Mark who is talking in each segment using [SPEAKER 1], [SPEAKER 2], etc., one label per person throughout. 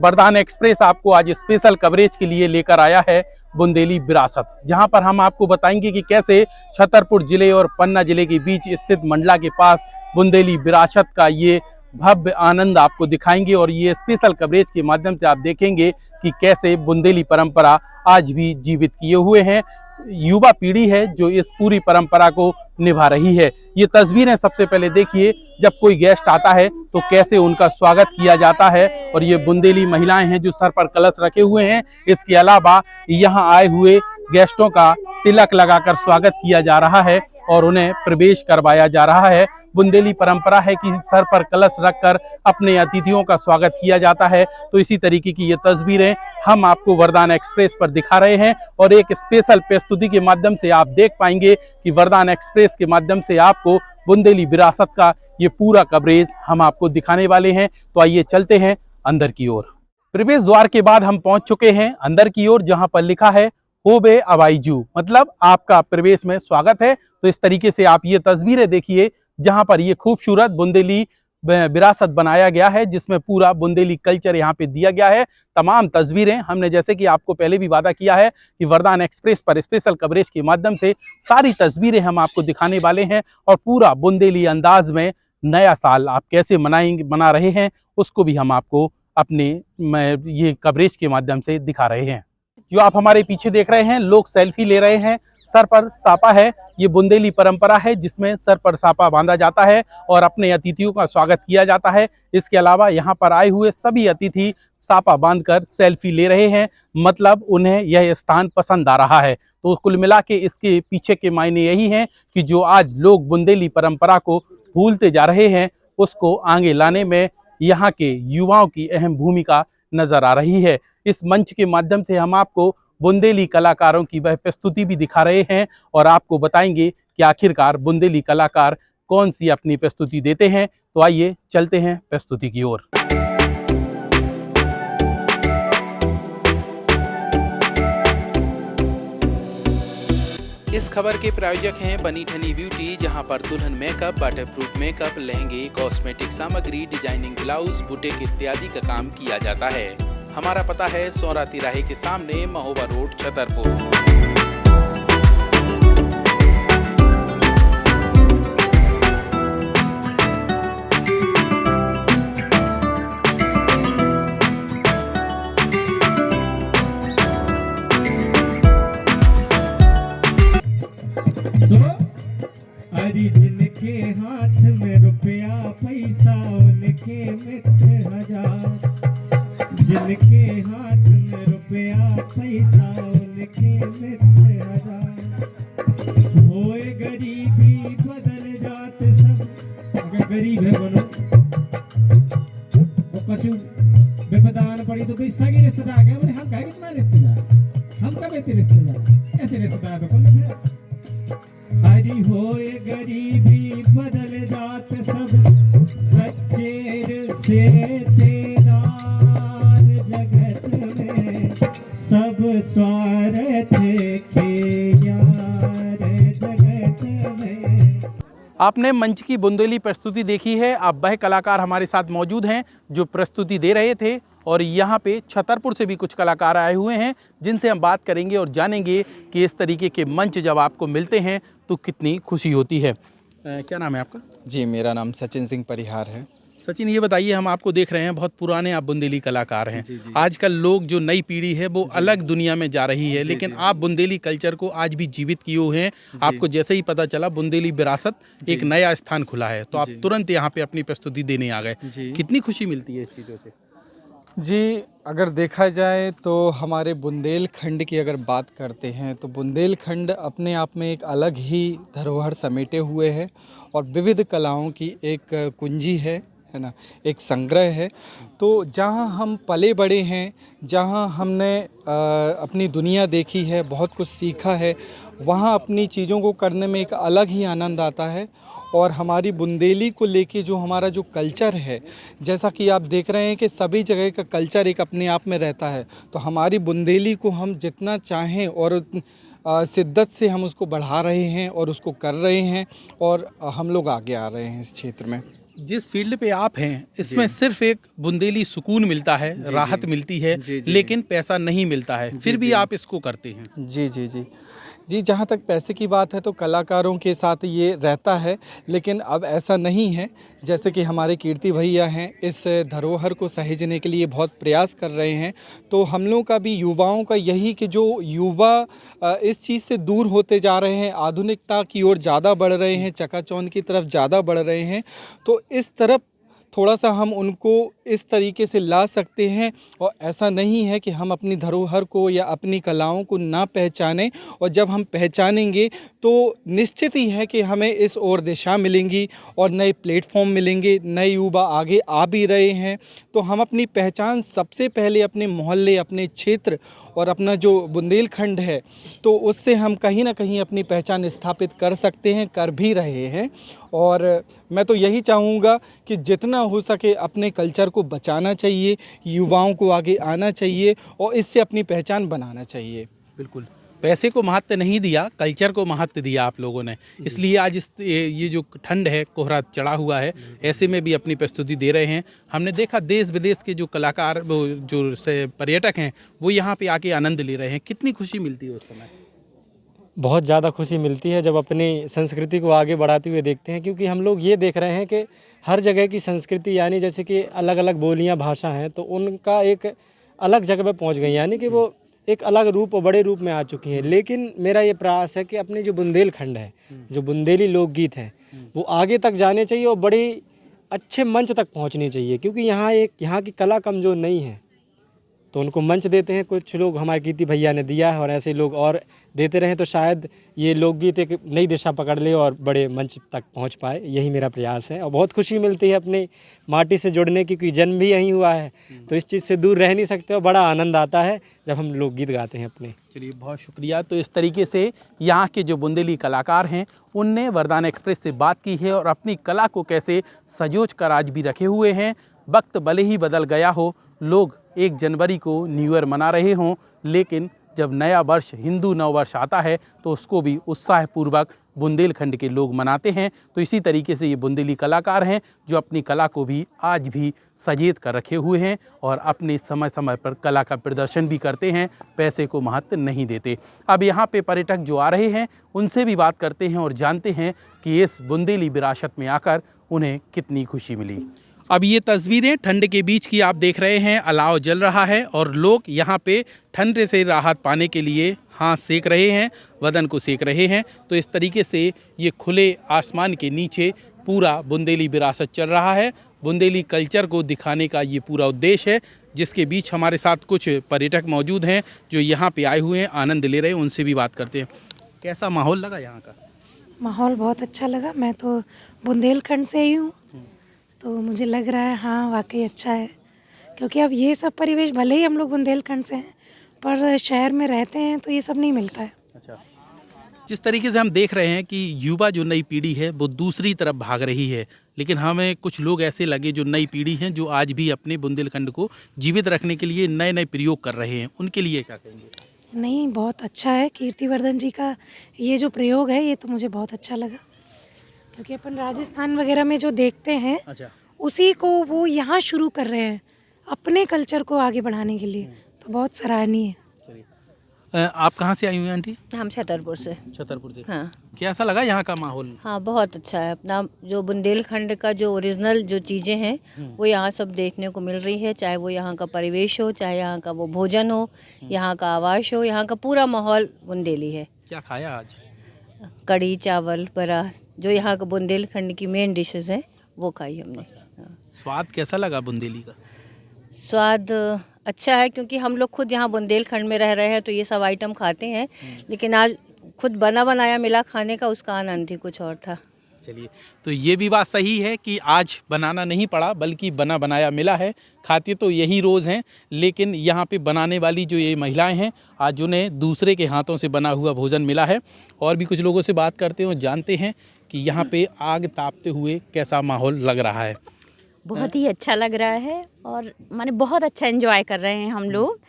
[SPEAKER 1] वरदान एक्सप्रेस आपको आज स्पेशल कवरेज के लिए लेकर आया है बुंदेली विरासत, जहां पर हम आपको बताएंगे कि कैसे छतरपुर जिले और पन्ना जिले के बीच स्थित मंडला के पास बुंदेली विरासत का ये भव्य आनंद आपको दिखाएंगे। और ये स्पेशल कवरेज के माध्यम से आप देखेंगे कि कैसे बुंदेली परंपरा आज भी जीवित किए हुए हैं। युवा पीढ़ी है जो इस पूरी परंपरा को निभा रही है। ये तस्वीरें सबसे पहले देखिए, जब कोई गेस्ट आता है तो कैसे उनका स्वागत किया जाता है। और ये बुंदेली महिलाएं हैं जो सर पर कलश रखे हुए हैं। इसके अलावा यहाँ आए हुए गेस्टों का तिलक लगाकर स्वागत किया जा रहा है और उन्हें प्रवेश करवाया जा रहा है। बुंदेली परंपरा है कि सर पर कलश रखकर अपने अतिथियों का स्वागत किया जाता है। तो इसी तरीके की ये तस्वीरें हम आपको वरदान एक्सप्रेस पर दिखा रहे हैं और एक स्पेशल प्रस्तुति के माध्यम से आप देख पाएंगे कि वरदान एक्सप्रेस के माध्यम से आपको बुंदेली विरासत का ये पूरा कवरेज हम आपको दिखाने वाले हैं। तो आइए चलते हैं अंदर की ओर। प्रवेश द्वार के बाद हम पहुंच चुके हैं अंदर की ओर, जहां पर लिखा है होबे अबाईजू, मतलब आपका प्रवेश में स्वागत है। तो इस तरीके से आप ये तस्वीरें देखिए जहां पर ये खूबसूरत बुंदेली विरासत बनाया गया है, जिसमें पूरा बुंदेली कल्चर यहाँ पे दिया गया है। तमाम तस्वीरें हमने, जैसे कि आपको पहले भी वादा किया है कि वरदान एक्सप्रेस पर स्पेशल कवरेज के माध्यम से सारी तस्वीरें हम आपको दिखाने वाले हैं और पूरा बुंदेली अंदाज में नया साल आप कैसे मना रहे हैं उसको भी हम आपको अपने ये कवरेज के माध्यम से दिखा रहे हैं। जो आप हमारे पीछे देख रहे हैं, लोग सेल्फी ले रहे हैं, सर पर सापा है। ये बुंदेली परंपरा है जिसमें सर पर सापा बांधा जाता है और अपने अतिथियों का स्वागत किया जाता है। इसके अलावा यहाँ पर आए हुए सभी अतिथि सापा बांधकर सेल्फी ले रहे हैं, मतलब उन्हें यह स्थान पसंद आ रहा है। तो कुल मिला के इसके पीछे के मायने यही हैं कि जो आज लोग बुंदेली परंपरा को भूलते जा रहे हैं, उसको आगे लाने में यहाँ के युवाओं की अहम भूमिका नजर आ रही है। इस मंच के माध्यम से हम आपको बुंदेली कलाकारों की वह प्रस्तुति भी दिखा रहे हैं और आपको बताएंगे कि आखिरकार बुंदेली कलाकार कौन सी अपनी प्रस्तुति देते हैं। तो आइए चलते हैं प्रस्तुति की ओर। इस खबर के प्रायोजक हैं बनी ठनी ब्यूटी, जहां पर दुल्हन मेकअप, वाटरप्रूफ मेकअप, लहंगे, कॉस्मेटिक सामग्री, डिजाइनिंग ब्लाउज, बुटीक इत्यादि का काम किया जाता है। हमारा पता है सौरा तिराहे के सामने, महोबा रोड, छतरपुर।
[SPEAKER 2] अरे जिनके हाथ में रुपया पैसा उनके मित्र हजार, जिनके हाथ में रुपया पैसा उनके मित्र हजार। होए गरीबी बदल जात सब, अगर गरीब है बनो वो कछु बेपदान पड़ी तो कोई सगी रिश्तेदार गए, बोले हम कहेंगे तुम्हारे रिश्तेदार, हम कब इतने रिश्तेदार, ऐसे रिश्तेदार को कौन है। हरी होए गरीबी बदल जात सब, सच्चे से तेदार जगत में सब स्वार्थ के यार जगत में।
[SPEAKER 1] आपने मंच की बुंदेली प्रस्तुति देखी है। अब वह कलाकार हमारे साथ मौजूद हैं जो प्रस्तुति दे रहे थे और यहाँ पे छतरपुर से भी कुछ कलाकार आए हुए हैं जिनसे हम बात करेंगे और जानेंगे कि इस तरीके के मंच जब आपको मिलते हैं तो कितनी खुशी होती है। क्या नाम है आपका?
[SPEAKER 3] जी, मेरा नाम सचिन सिंह परिहार है।
[SPEAKER 1] सचिन, ये बताइए, हम आपको देख रहे हैं, बहुत पुराने आप बुंदेली कलाकार हैं। आजकल लोग, जो नई पीढ़ी है वो अलग दुनिया में जा रही है, लेकिन आप बुंदेली कल्चर को आज भी जीवित किए हुए हैं। आपको जैसे ही पता चला बुंदेली विरासत एक नया स्थान खुला है तो आप तुरंत यहाँ पे अपनी प्रस्तुति देने आ गए। कितनी खुशी मिलती है इस चीज़ों से?
[SPEAKER 3] जी, अगर देखा जाए तो हमारे बुंदेलखंड की अगर बात करते हैं तो बुंदेलखंड अपने आप में एक अलग ही धरोहर समेटे हुए है और विविध कलाओं की एक कुंजी है ना, एक संग्रह है। तो जहाँ हम पले बड़े हैं, जहाँ हमने अपनी दुनिया देखी है, बहुत कुछ सीखा है, वहाँ अपनी चीज़ों को करने में एक अलग ही आनंद आता है। और हमारी बुंदेली को लेके जो हमारा जो कल्चर है, जैसा कि आप देख रहे हैं कि सभी जगह का कल्चर एक अपने आप में रहता है, तो हमारी बुंदेली को हम जितना चाहें और शिद्दत से हम उसको बढ़ा रहे हैं और उसको कर रहे हैं और हम लोग आगे आ रहे हैं इस क्षेत्र में।
[SPEAKER 1] जिस फील्ड पे आप हैं इसमें सिर्फ एक बुंदेली सुकून मिलता है, राहत मिलती है, लेकिन पैसा नहीं मिलता है, फिर भी आप इसको करते हैं।
[SPEAKER 3] जी जी जी जी, जहाँ तक पैसे की बात है तो कलाकारों के साथ ये रहता है, लेकिन अब ऐसा नहीं है। जैसे कि हमारे कीर्ति भैया हैं, इस धरोहर को सहेजने के लिए बहुत प्रयास कर रहे हैं। तो हम लोगों का भी, युवाओं का यही कि जो युवा इस चीज़ से दूर होते जा रहे हैं, आधुनिकता की ओर ज़्यादा बढ़ रहे हैं, चकाचौंध की तरफ ज़्यादा बढ़ रहे हैं, तो इस तरफ थोड़ा सा हम उनको इस तरीके से ला सकते हैं। और ऐसा नहीं है कि हम अपनी धरोहर को या अपनी कलाओं को ना पहचानें, और जब हम पहचानेंगे तो निश्चित ही है कि हमें इस ओर दिशा मिलेंगी और नए प्लेटफॉर्म मिलेंगे। नए युवा आगे आ भी रहे हैं, तो हम अपनी पहचान सबसे पहले अपने मोहल्ले, अपने क्षेत्र और अपना जो बुंदेलखंड है, तो उससे हम कहीं ना कहीं अपनी पहचान स्थापित कर सकते हैं, कर भी रहे हैं। और मैं तो यही चाहूँगा कि जितना हो सके अपने कल्चर को बचाना चाहिए, युवाओं को आगे आना चाहिए और इससे अपनी पहचान बनाना चाहिए।
[SPEAKER 1] बिल्कुल, पैसे को महत्व नहीं दिया, कल्चर को महत्व दिया आप लोगों ने, इसलिए आज ये जो ठंड है, कोहरा चढ़ा हुआ है, ऐसे में भी अपनी प्रस्तुति दे रहे हैं। हमने देखा देश विदेश के जो कलाकार, वो जो पर्यटक हैं, वो यहाँ पे आके आनंद ले रहे हैं। कितनी खुशी मिलती है उस समय?
[SPEAKER 4] बहुत ज़्यादा खुशी मिलती है जब अपनी संस्कृति को आगे बढ़ाते हुए देखते हैं, क्योंकि हम लोग ये देख रहे हैं कि हर जगह की संस्कृति, यानी जैसे कि अलग अलग बोलियां, भाषा हैं, तो उनका एक अलग जगह पे पहुंच गई, यानी कि वो एक अलग रूप और बड़े रूप में आ चुकी हैं। लेकिन मेरा ये प्रयास है कि अपने जो बुंदेलखंड है, जो बुंदेली लोकगीत हैं, वो आगे तक जाने चाहिए और बड़े अच्छे मंच तक पहुँचनी चाहिए, क्योंकि यहाँ की कला कमज़ोर नहीं है, तो उनको मंच देते हैं कुछ लोग, हमारे कीर्ति भैया ने दिया है, और ऐसे लोग और देते रहें तो शायद ये लोकगीत एक नई दिशा पकड़ ले और बड़े मंच तक पहुंच पाए। यही मेरा प्रयास है और बहुत खुशी मिलती है अपनी माटी से जुड़ने की, क्योंकि जन्म भी यहीं हुआ है, तो इस चीज़ से दूर रह नहीं सकते और बड़ा आनंद आता है जब हम लोकगीत गाते हैं अपने।
[SPEAKER 1] चलिए, बहुत शुक्रिया। तो इस तरीके से यहाँ के जो बुंदेली कलाकार हैं, उनने वरदान एक्सप्रेस से बात की है और अपनी कला को कैसे सजोच कर आज भी रखे हुए हैं। वक्त भले ही बदल गया हो, लोग 1 जनवरी को न्यू ईयर मना रहे हों, लेकिन जब नया वर्ष, हिंदू नव वर्ष आता है, तो उसको भी उत्साहपूर्वक बुंदेलखंड के लोग मनाते हैं। तो इसी तरीके से ये बुंदेली कलाकार हैं जो अपनी कला को भी आज भी सजेत कर रखे हुए हैं और अपने समय समय पर कला का प्रदर्शन भी करते हैं, पैसे को महत्व नहीं देते। अब यहाँ पे पर्यटक जो आ रहे हैं, उनसे भी बात करते हैं और जानते हैं कि इस बुंदेली विरासत में आकर उन्हें कितनी खुशी मिली। अब ये तस्वीरें ठंड के बीच की आप देख रहे हैं, अलाव जल रहा है और लोग यहाँ पे ठंड से राहत पाने के लिए हाथ सेक रहे हैं, बदन को सेक रहे हैं। तो इस तरीके से ये खुले आसमान के नीचे पूरा बुंदेली विरासत चल रहा है। बुंदेली कल्चर को दिखाने का ये पूरा उद्देश्य है, जिसके बीच हमारे साथ कुछ पर्यटक मौजूद हैं जो यहाँ पे आए हुए हैं, आनंद ले रहे हैं। उनसे भी बात करते हैं। कैसा माहौल लगा यहाँ का?
[SPEAKER 5] माहौल बहुत अच्छा लगा। मैं तो बुंदेलखंड से ही हूँ, तो मुझे लग रहा है हाँ वाकई अच्छा है, क्योंकि अब ये सब परिवेश, भले ही हम लोग बुंदेलखंड से हैं, पर शहर में रहते हैं तो ये सब नहीं मिलता है।
[SPEAKER 1] अच्छा, जिस तरीके से हम देख रहे हैं कि युवा जो नई पीढ़ी है वो दूसरी तरफ भाग रही है, लेकिन हमें कुछ लोग ऐसे लगे जो नई पीढ़ी हैं, जो आज भी अपने बुंदेलखंड को जीवित रखने के लिए नए नए प्रयोग कर रहे हैं, उनके लिए क्या कहेंगे?
[SPEAKER 5] नहीं, बहुत अच्छा है कीर्तिवर्धन जी का ये जो प्रयोग है, ये तो मुझे बहुत अच्छा लगा, क्योंकि अपन राजस्थान वगैरह में जो देखते हैं,
[SPEAKER 1] अच्छा,
[SPEAKER 5] उसी को वो यहाँ शुरू कर रहे हैं अपने कल्चर को आगे बढ़ाने के लिए, तो बहुत सराहनीय है।
[SPEAKER 1] चलिए, आप कहाँ से आई हुई हैं आंटी?
[SPEAKER 6] हम छतरपुर से।
[SPEAKER 1] छतरपुर से।
[SPEAKER 6] हाँ
[SPEAKER 1] कैसा लगा यहाँ का माहौल?
[SPEAKER 6] हाँ, बहुत अच्छा है। अपना जो बुंदेलखंड का जो ओरिजिनल जो चीज़ें हैं वो यहाँ सब देखने को मिल रही है, चाहे वो यहाँ का परिवेश हो, चाहे यहाँ का वो भोजन हो, यहाँ का आवास हो, यहाँ का पूरा माहौल बुंदेली है।
[SPEAKER 1] क्या खाया आज?
[SPEAKER 6] कढ़ी चावल बरा, जो यहाँ का बुंदेलखंड की मेन डिशेस हैं वो खाई हमने। हाँ।
[SPEAKER 1] स्वाद कैसा लगा बुंदेली का?
[SPEAKER 6] स्वाद अच्छा है, क्योंकि हम लोग खुद यहाँ बुंदेलखंड में रह रहे हैं तो ये सब आइटम खाते हैं, लेकिन आज खुद बना बनाया मिला खाने का, उसका आनंद ही कुछ और था।
[SPEAKER 1] चलिए, तो ये भी बात सही है कि आज बनाना नहीं पड़ा, बल्कि बना बनाया मिला है। खाते तो यही रोज़ हैं, लेकिन यहाँ पे बनाने वाली जो ये महिलाएं हैं, आज उन्हें दूसरे के हाथों से बना हुआ भोजन मिला है। और भी कुछ लोगों से बात करते हैं और जानते हैं कि यहाँ पे आग तापते हुए कैसा माहौल लग रहा है।
[SPEAKER 7] बहुत ही अच्छा लग रहा है और माने बहुत अच्छा एंजॉय कर रहे हैं हम लोग।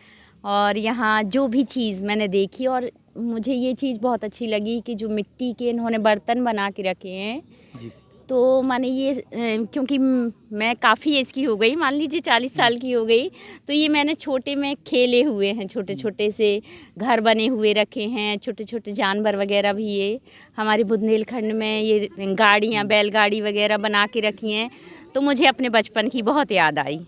[SPEAKER 7] और यहाँ जो भी चीज़ मैंने देखी, और मुझे ये चीज़ बहुत अच्छी लगी कि जो मिट्टी के इन्होंने बर्तन बना के रखे हैं,
[SPEAKER 1] जी।
[SPEAKER 7] तो माने ये क्योंकि मैं काफ़ी एज की हो गई, मान लीजिए 40 साल की हो गई, तो ये मैंने छोटे में खेले हुए हैं, छोटे छोटे से घर बने हुए रखे हैं, छोटे छोटे जानवर वगैरह भी ये हमारे बुंदेलखंड में ये गाड़ियाँ बैलगाड़ी वगैरह बना के रखी हैं, तो मुझे अपने बचपन की बहुत याद आई।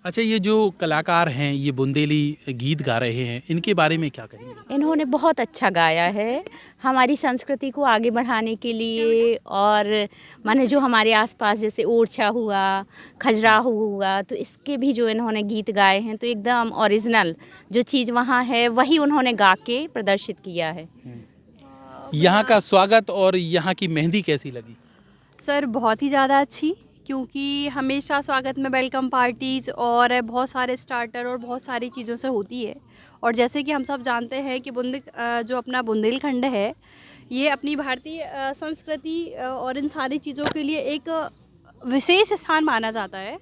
[SPEAKER 1] अच्छा, ये जो कलाकार हैं ये बुंदेली गीत गा रहे हैं, इनके बारे में क्या कहेंगे?
[SPEAKER 7] इन्होंने बहुत अच्छा गाया है हमारी संस्कृति को आगे बढ़ाने के लिए, और माने जो हमारे आसपास जैसे ओरछा हुआ, खजुराहो हुआ, तो इसके भी जो इन्होंने गीत गाए हैं तो एकदम ओरिजिनल जो चीज़ वहाँ है वही उन्होंने गा के प्रदर्शित किया है।
[SPEAKER 1] यहाँ का स्वागत और यहाँ की मेहंदी कैसी लगी?
[SPEAKER 8] सर बहुत ही ज़्यादा अच्छी, क्योंकि हमेशा स्वागत में वेलकम पार्टीज़ और बहुत सारे स्टार्टर और बहुत सारी चीज़ों से होती है। और जैसे कि हम सब जानते हैं कि जो अपना बुंदेलखंड है ये अपनी भारतीय संस्कृति और इन सारी चीज़ों के लिए एक विशेष स्थान माना जाता है।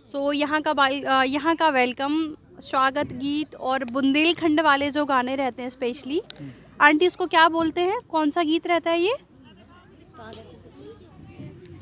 [SPEAKER 8] सो यहाँ का वेलकम, स्वागत गीत और बुंदेलखंड वाले जो गाने रहते हैं, स्पेशली आंटी इसको क्या बोलते हैं, कौन सा गीत रहता है ये?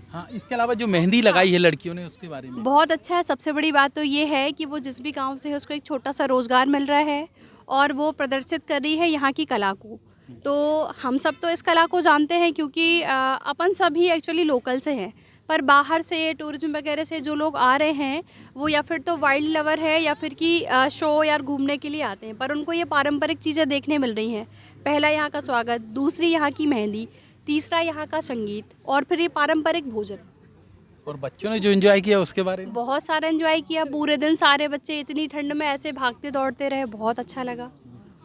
[SPEAKER 1] हाँ, इसके अलावा जो मेहंदी लगाई है लड़कियों ने उसके बारे में
[SPEAKER 8] बहुत अच्छा है। सबसे बड़ी बात तो ये है कि वो जिस भी गांव से है उसको एक छोटा सा रोज़गार मिल रहा है और वो प्रदर्शित कर रही है यहाँ की कला को। तो हम सब तो इस कला को जानते हैं क्योंकि अपन सभी एक्चुअली लोकल से हैं, पर बाहर से टूरिज्म वगैरह से जो लोग आ रहे हैं वो या फिर तो वाइल्ड लवर है या फिर कि शो या घूमने के लिए आते हैं, पर उनको ये पारंपरिक चीज़ें देखने मिल रही हैं। पहला यहाँ का स्वागत, दूसरी यहाँ की मेहंदी, तीसरा यहाँ का संगीत और फिर ये पारंपरिक भोजन।
[SPEAKER 1] और बच्चों ने जो एंजॉय किया उसके बारे में
[SPEAKER 8] बहुत सारा एंजॉय किया, पूरे दिन सारे बच्चे इतनी ठंड में ऐसे भागते दौड़ते रहे, बहुत अच्छा लगा,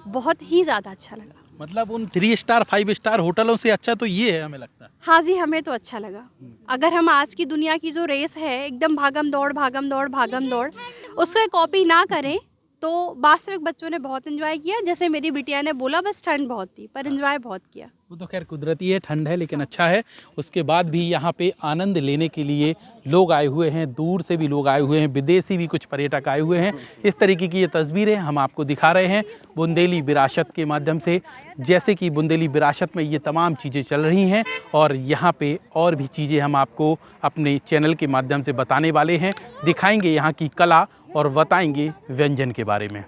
[SPEAKER 8] बहुत ही ज़्यादा अच्छा लगा।
[SPEAKER 1] मतलब उन 3 स्टार 5 स्टार होटलों से अच्छा तो ये है, हमें लगता है।
[SPEAKER 8] हाँ जी, हमें तो अच्छा लगा। अगर हम आज की दुनिया की जो रेस है एकदम भागम दौड़ उसको कॉपी ना करें तो वास्तविक बच्चों ने बहुत एंजॉय किया। जैसे मेरी बिटिया ने बोला बस ठंड बहुत थी, पर एंजॉय बहुत किया।
[SPEAKER 1] वो तो खैर कुदरती है, ठंड है, लेकिन अच्छा है। उसके बाद भी यहाँ पे आनंद लेने के लिए लोग आए हुए हैं, दूर से भी लोग आए हुए हैं, विदेशी भी कुछ पर्यटक आए हुए हैं। इस तरीके की ये तस्वीरें हम आपको दिखा रहे हैं बुंदेली विरासत के माध्यम से। जैसे कि बुंदेली विरासत में ये तमाम चीज़ें चल रही हैं और यहाँ पे और भी चीज़ें हम आपको अपने चैनल के माध्यम से बताने वाले हैं, दिखाएंगे यहाँ की कला और बताएंगे व्यंजन के बारे में।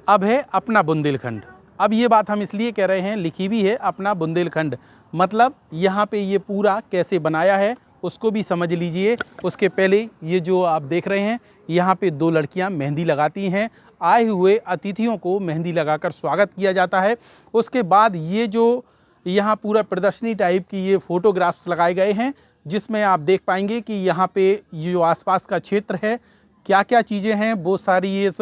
[SPEAKER 1] अब है अपना बुंदेलखंड। अब ये बात हम इसलिए कह रहे हैं, लिखी भी है अपना बुंदेलखंड, मतलब यहाँ पे ये पूरा कैसे बनाया है उसको भी समझ लीजिए। उसके पहले ये जो आप देख रहे हैं यहाँ पे 2 लड़कियाँ मेहंदी लगाती हैं, आए हुए अतिथियों को मेहंदी लगाकर स्वागत किया जाता है। उसके बाद ये जो यहाँ पूरा प्रदर्शनी टाइप की ये फ़ोटोग्राफ्स लगाए गए हैं, जिसमें आप देख पाएंगे कि यहाँ पे ये जो आसपास का क्षेत्र है क्या क्या चीज़ें हैं वो सारी इस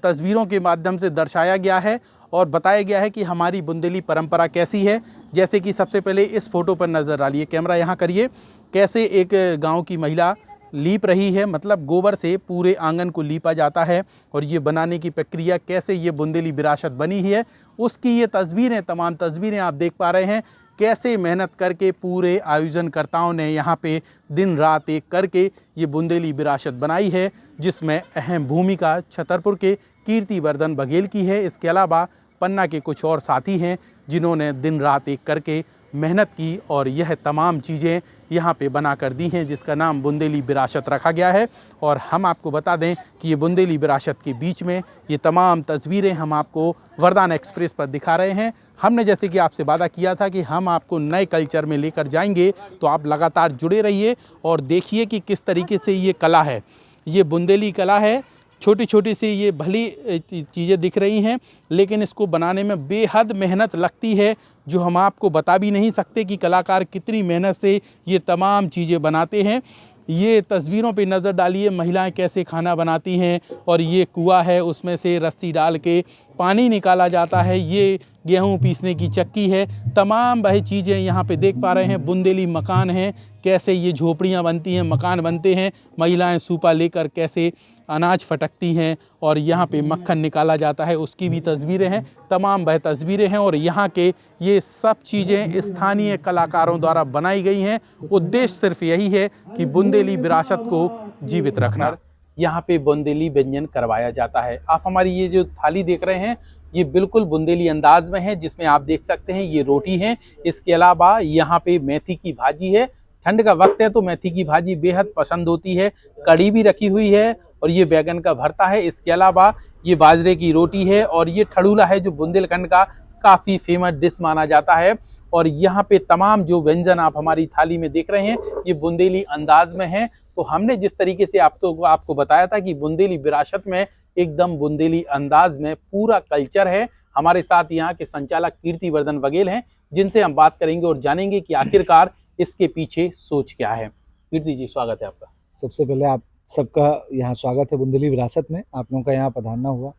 [SPEAKER 1] तस्वीरों के माध्यम से दर्शाया गया है और बताया गया है कि हमारी बुंदेली परंपरा कैसी है। जैसे कि सबसे पहले इस फ़ोटो पर नज़र डालिए, कैमरा यहाँ करिए, कैसे एक गांव की महिला लीप रही है, मतलब गोबर से पूरे आंगन को लीपा जाता है और ये बनाने की प्रक्रिया कैसे ये बुंदेली विरासत बनी है उसकी ये तस्वीरें, तमाम तस्वीरें आप देख पा रहे हैं। कैसे मेहनत करके पूरे आयोजनकर्ताओं ने यहाँ पे दिन रात एक करके ये बुंदेली विरासत बनाई है, जिसमें अहम भूमिका छतरपुर के कीर्तिवर्धन बघेल की है। इसके अलावा पन्ना के कुछ और साथी हैं जिन्होंने दिन रात एक करके मेहनत की और यह तमाम चीज़ें यहाँ पे बना कर दी हैं, जिसका नाम बुंदेली विरासत रखा गया है। और हम आपको बता दें कि ये बुंदेली विरासत के बीच में ये तमाम तस्वीरें हम आपको वरदान एक्सप्रेस पर दिखा रहे हैं। हमने जैसे कि आपसे वादा किया था कि हम आपको नए कल्चर में लेकर जाएंगे, तो आप लगातार जुड़े रहिए और देखिए कि किस तरीके से ये कला है, ये बुंदेली कला है। छोटी छोटी सी ये भली चीज़ें दिख रही हैं, लेकिन इसको बनाने में बेहद मेहनत लगती है, जो हम आपको बता भी नहीं सकते कि कलाकार कितनी मेहनत से ये तमाम चीज़ें बनाते हैं। ये तस्वीरों पे नज़र डालिए, महिलाएं कैसे खाना बनाती हैं और ये कुआं है, उसमें से रस्सी डाल के पानी निकाला जाता है। ये गेहूं पीसने की चक्की है, तमाम वही चीज़ें यहाँ पे देख पा रहे हैं। बुंदेली मकान हैं, कैसे ये झोपड़ियाँ बनती हैं, मकान बनते हैं। महिलाएं सूपा लेकर कैसे अनाज फटकती हैं और यहाँ पे मक्खन निकाला जाता है, उसकी भी तस्वीरें हैं। तमाम वह तस्वीरें हैं और यहाँ के ये सब चीज़ें स्थानीय कलाकारों द्वारा बनाई गई हैं। उद्देश्य सिर्फ यही है कि बुंदेली विरासत को जीवित रखना। यहाँ पे बुंदेली व्यंजन करवाया जाता है। आप हमारी ये जो थाली देख रहे हैं ये बिल्कुल बुंदेली अंदाज में है, जिसमें आप देख सकते हैं ये रोटी है, इसके अलावा यहाँ पे मेथी की भाजी है, ठंड का वक्त है तो मेथी की भाजी बेहद पसंद होती है। कड़ी भी रखी हुई है और ये बैगन का भरता है। इसके अलावा ये बाजरे की रोटी है और ये ठड़ूला है जो बुंदेलखंड का काफ़ी फेमस डिश माना जाता है। और यहाँ पे तमाम जो व्यंजन आप हमारी थाली में देख रहे हैं ये बुंदेली अंदाज में हैं। तो हमने जिस तरीके से आपको बताया था कि बुंदेली विरासत में एकदम बुंदेली अंदाज में पूरा कल्चर है। हमारे साथ यहाँ के संचालक कीर्तिवर्धन बघेल हैं जिनसे हम बात करेंगे और जानेंगे कि आखिरकार इसके पीछे सोच क्या है। कीर्ति जी, स्वागत है आपका।
[SPEAKER 9] सबसे पहले आप सबका यहाँ स्वागत है बुंदेली विरासत में। आप लोगों का यहाँ पधारना हुआ।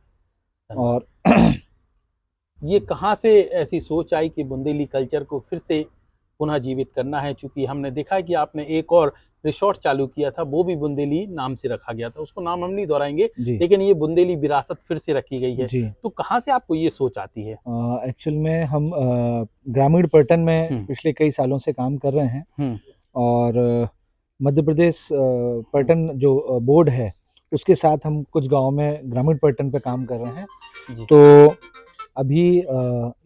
[SPEAKER 9] और
[SPEAKER 1] ये कहाँ से ऐसी सोच आई कि बुंदेली कल्चर को फिर से पुनः जीवित करना है? चूंकि हमने देखा है कि आपने एक और रिसोर्ट चालू किया था, वो भी बुंदेली नाम से रखा गया था, उसको नाम हम नहीं दोहराएंगे, लेकिन ये बुंदेली विरासत फिर से रखी गई है। तो कहाँ से आपको ये सोच आती है?
[SPEAKER 9] एक्चुअल में हम ग्रामीण पर्यटन में पिछले कई सालों से काम कर रहे हैं और मध्य प्रदेश पर्यटन जो बोर्ड है उसके साथ हम कुछ गाँव में ग्रामीण पर्यटन पे काम कर रहे हैं। तो अभी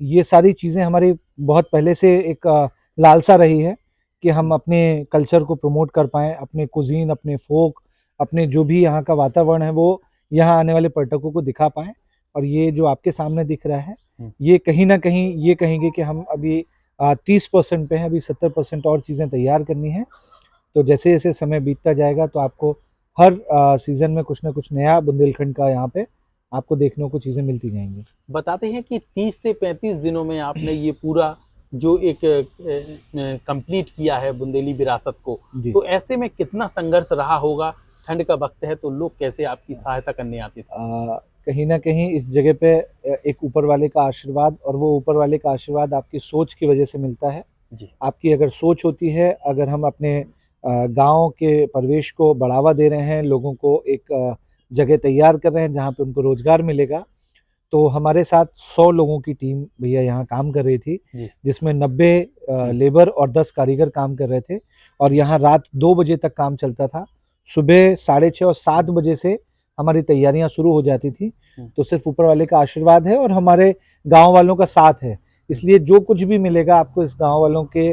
[SPEAKER 9] ये सारी चीज़ें हमारी बहुत पहले से एक लालसा रही है कि हम अपने कल्चर को प्रमोट कर पाएँ, अपने कुजीन, अपने फोक, अपने जो भी यहाँ का वातावरण है वो यहाँ आने वाले पर्यटकों को दिखा पाएँ। और ये जो आपके सामने दिख रहा है ये कहीं ना कहीं ये कहेंगे कि हम अभी 30% पे हैं, अभी 70% और चीज़ें तैयार करनी है। तो जैसे जैसे समय बीतता जाएगा तो आपको हर सीज़न में कुछ ना कुछ नया बुंदेलखंड का यहाँ पे आपको देखने को चीज़ें मिलती जाएंगी।
[SPEAKER 1] बताते हैं कि 30 से 35 दिनों में आपने ये पूरा जो एक कंप्लीट किया है बुंदेली विरासत को, तो ऐसे में कितना संघर्ष रहा होगा? ठंड का वक्त है तो लोग कैसे आपकी सहायता करने आते थे?
[SPEAKER 9] कहीं ना कहीं इस जगह पे एक ऊपर वाले का आशीर्वाद, और वो ऊपर वाले का आशीर्वाद आपकी सोच की वजह से मिलता है। आपकी अगर सोच होती है, अगर हम अपने गांव के परिवेश को बढ़ावा दे रहे हैं, लोगों को एक जगह तैयार कर रहे हैं जहां पे उनको रोजगार मिलेगा। तो हमारे साथ 100 लोगों की टीम भैया यहाँ काम कर रही थी, जिसमें 90 लेबर और 10 कारीगर काम कर रहे थे। और यहाँ रात 2 बजे तक काम चलता था। सुबह 6:30 और 7 बजे से हमारी तैयारियां शुरू हो जाती थी। तो सिर्फ ऊपर वाले का आशीर्वाद है और हमारे गांव वालों का साथ है, इसलिए जो कुछ भी मिलेगा आपको इस गांव वालों के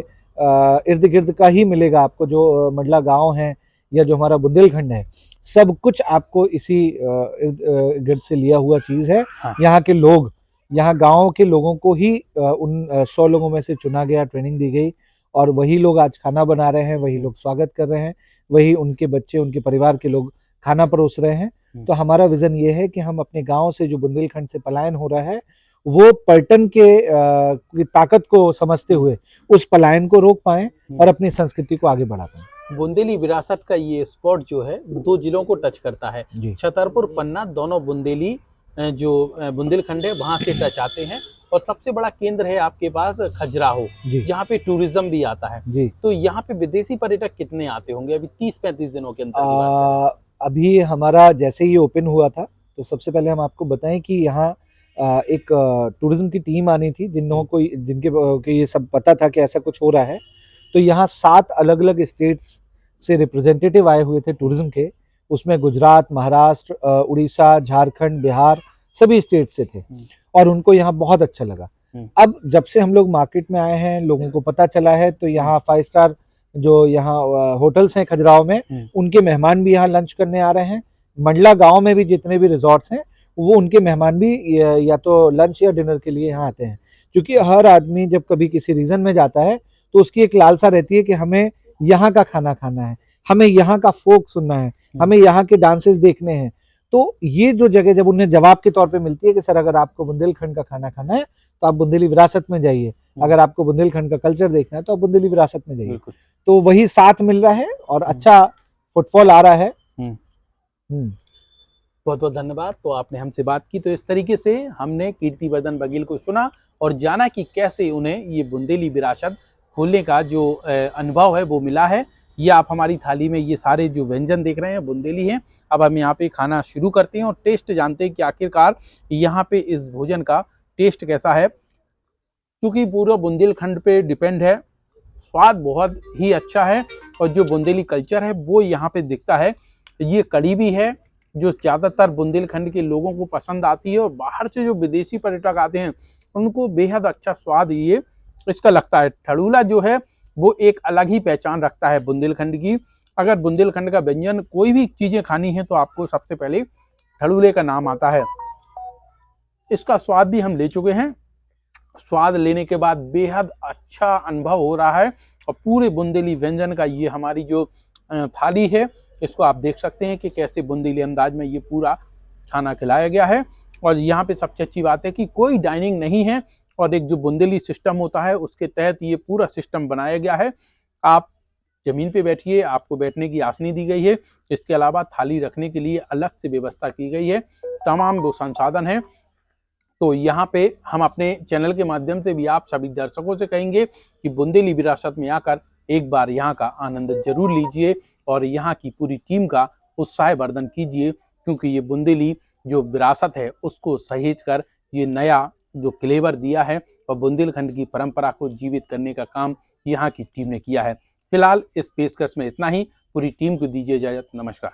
[SPEAKER 9] इर्द गिर्द का ही मिलेगा। आपको जो मंडला गांव है या जो हमारा बुंदेलखंड है, सब कुछ आपको इसी इर्द गिर्द से लिया हुआ चीज़ है। यहाँ के लोग, यहाँ गाँव के लोगों को ही उन 100 लोगों में से चुना गया, ट्रेनिंग दी गई, और वही लोग आज खाना बना रहे हैं, वही लोग स्वागत कर रहे हैं, वही उनके बच्चे, उनके परिवार के लोग खाना परोस रहे हैं। तो हमारा विजन ये है कि हम अपने गाँव से जो बुंदेलखंड से पलायन हो रहा है, वो पर्यटन के ताकत को समझते हुए उस पलायन को रोक पाएं और अपनी संस्कृति को आगे बढ़ा पाएं।
[SPEAKER 1] बुंदेली विरासत का ये स्पॉट जो है 2 जिलों को टच करता है। छतरपुर, पन्ना, दोनों बुंदेली जो बुंदेलखंड है वहां से टच आते हैं। और सबसे बड़ा केंद्र है आपके पास खजुराहो, जहाँ पे टूरिज्म भी आता है। तो यहाँ पे विदेशी पर्यटक कितने आते होंगे अभी 30-35 दिनों के अंदर?
[SPEAKER 9] अभी हमारा जैसे ही ओपन हुआ था तो सबसे पहले हम आपको बताएं कि यहाँ एक टूरिज्म की टीम आनी थी, जिनके ये सब पता था कि ऐसा कुछ हो रहा है। तो यहाँ 7 अलग अलग स्टेट्स से रिप्रेजेंटेटिव आए हुए थे टूरिज्म के। उसमें गुजरात, महाराष्ट्र, उड़ीसा, झारखंड, बिहार, सभी स्टेट से थे और उनको यहाँ बहुत अच्छा लगा। अब जब से हम लोग मार्केट में आए हैं, लोगों को पता चला है, तो यहाँ 5 स्टार जो यहाँ होटल्स हैं खजुराहो में, उनके मेहमान भी यहाँ लंच करने आ रहे हैं। मंडला गांव में भी जितने भी रिजॉर्ट्स हैं वो उनके मेहमान भी या तो लंच या डिनर के लिए यहाँ आते हैं। क्योंकि हर आदमी जब कभी किसी रीजन में जाता है तो उसकी एक लालसा रहती है कि हमें यहाँ का खाना खाना है, हमें यहाँ का फोक सुनना है, हमें यहाँ के डांसेस देखने हैं। तो ये जो जगह जब उन्हें जवाब के तौर पे मिलती है कि सर अगर आपको बुंदेलखंड का खाना खाना है तो आप बुंदेली विरासत में जाइए, अगर आपको बुंदेलखंड का कल्चर देखना है तो आप बुंदेली विरासत में जाइए, तो वही साथ मिल रहा है और अच्छा फुटफॉल आ रहा है।
[SPEAKER 1] बहुत बहुत धन्यवाद। तो आपने हमसे बात की, तो इस तरीके से हमने कीर्तिवर्धन बघेल को सुना और जाना कि कैसे उन्हें ये बुंदेली विरासत खोलने का जो अनुभव है वो मिला है। ये आप हमारी थाली में ये सारे जो व्यंजन देख रहे हैं बुंदेली हैं। अब हम यहाँ पे खाना शुरू करते हैं और टेस्ट जानते हैं कि आखिरकार यहाँ पे इस भोजन का टेस्ट कैसा है, क्योंकि पूरा बुंदेलखंड पे डिपेंड है। स्वाद बहुत ही अच्छा है और जो बुंदेली कल्चर है वो यहाँ पे दिखता है। ये कड़ी भी है जो ज़्यादातर बुंदेलखंड के लोगों को पसंद आती है और बाहर से जो विदेशी पर्यटक आते हैं उनको बेहद अच्छा स्वाद ये इसका लगता है। ठड़ूला जो है वो एक अलग ही पहचान रखता है बुंदेलखंड की। अगर बुंदेलखंड का व्यंजन कोई भी चीज़ें खानी है तो आपको सबसे पहले ठड़ूले का नाम आता है। इसका स्वाद भी हम ले चुके हैं, स्वाद लेने के बाद बेहद अच्छा अनुभव हो रहा है। और पूरे बुंदेली व्यंजन का ये हमारी जो थाली है, इसको आप देख सकते हैं कि कैसे बुंदेली अंदाज में ये पूरा खाना खिलाया गया है। और यहाँ पे सबसे अच्छी बात है कि कोई डाइनिंग नहीं है और एक जो बुंदेली सिस्टम होता है उसके तहत ये पूरा सिस्टम बनाया गया है। आप ज़मीन पे बैठिए, आपको बैठने की आसनी दी गई है। इसके अलावा थाली रखने के लिए अलग से व्यवस्था की गई है, तमाम वो संसाधन हैं। तो यहाँ पे हम अपने चैनल के माध्यम से भी आप सभी दर्शकों से कहेंगे कि बुंदेली विरासत में आकर एक बार यहाँ का आनंद जरूर लीजिए और यहाँ की पूरी टीम का उत्साहवर्धन कीजिए, क्योंकि ये बुंदेली जो विरासत है उसको सहेज कर ये नया जो फ्लेवर दिया है और बुंदेलखंड की परंपरा को जीवित करने का काम यहाँ की टीम ने किया है। फिलहाल इस पेशकश में इतना ही। पूरी टीम को दीजिए इजाजत। नमस्कार।